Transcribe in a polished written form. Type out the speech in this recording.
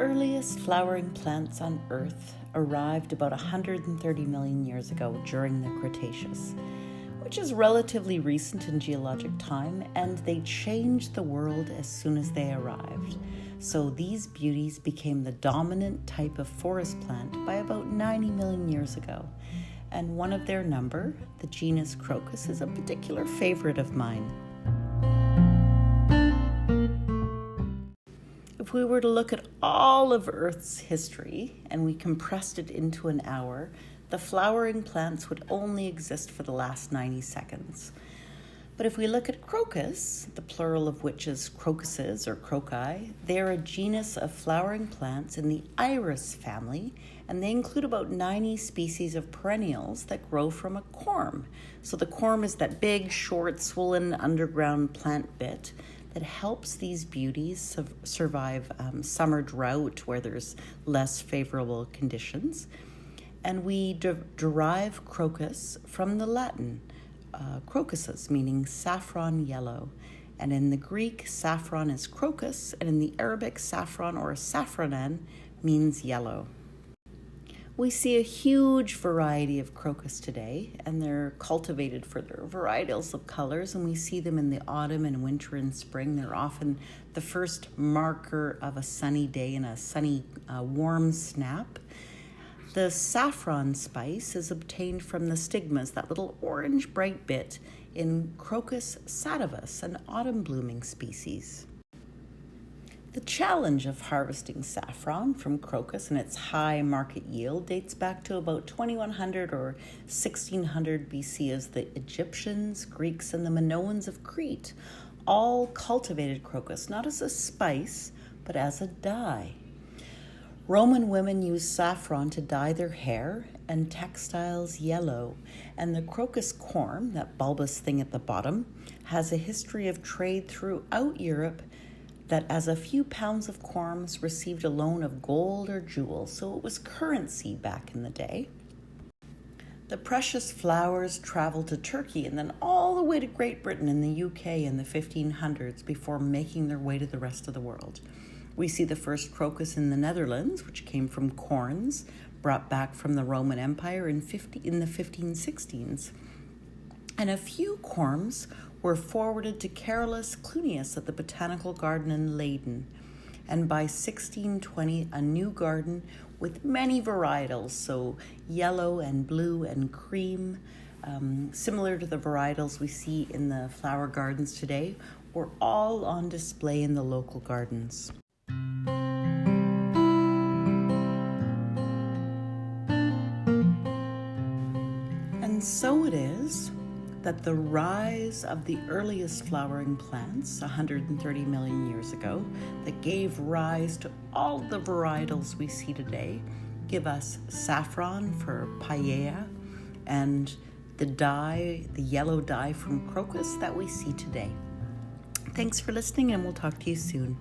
earliest flowering plants on Earth arrived about 130 million years ago during the Cretaceous, which is relatively recent in geologic time, and they changed the world as soon as they arrived. So these beauties became the dominant type of forest plant by about 90 million years ago. And one of their number, the genus Crocus, is a particular favorite of mine. If we were to look at all of Earth's history and we compressed it into an hour, the flowering plants would only exist for the last 90 seconds. But if we look at crocus, the plural of which is crocuses or croci, they're a genus of flowering plants in the iris family, and they include about 90 species of perennials that grow from a corm. So the corm is that big, short, swollen underground plant bit that helps these beauties survive summer drought where there's less favorable conditions. And we derive crocus from the Latin crocuses, meaning saffron yellow. And in the Greek, saffron is crocus, and in the Arabic, saffron or saffranan means yellow. We see a huge variety of crocus today, and they're cultivated for their varietals of colors, and we see them in the autumn and winter and spring. They're often the first marker of a sunny day and a sunny, warm snap. The saffron spice is obtained from the stigmas, that little orange bright bit, in Crocus sativus, an autumn blooming species. The challenge of harvesting saffron from crocus and its high market yield dates back to about 2100 or 1600 BC as the Egyptians, Greeks, and the Minoans of Crete all cultivated crocus, not as a spice, but as a dye. Roman women used saffron to dye their hair and textiles yellow, and the crocus corm, that bulbous thing at the bottom, has a history of trade throughout Europe that as a few pounds of corms received a loan of gold or jewels, so it was currency back in the day. The precious flowers traveled to Turkey and then all the way to Great Britain and the UK in the 1500s before making their way to the rest of the world. We see the first crocus in the Netherlands, which came from corms brought back from the Roman Empire in the 1516s. And a few corms were forwarded to Carolus Clunius at the Botanical Garden in Leyden. And by 1620, a new garden with many varietals, so yellow and blue and cream, similar to the varietals we see in the flower gardens today, were all on display in the local gardens. And so it is that the rise of the earliest flowering plants 130 million years ago that gave rise to all the varietals we see today give us saffron for paella and the dye, the yellow dye from crocus that we see today. Thanks for listening, and we'll talk to you soon.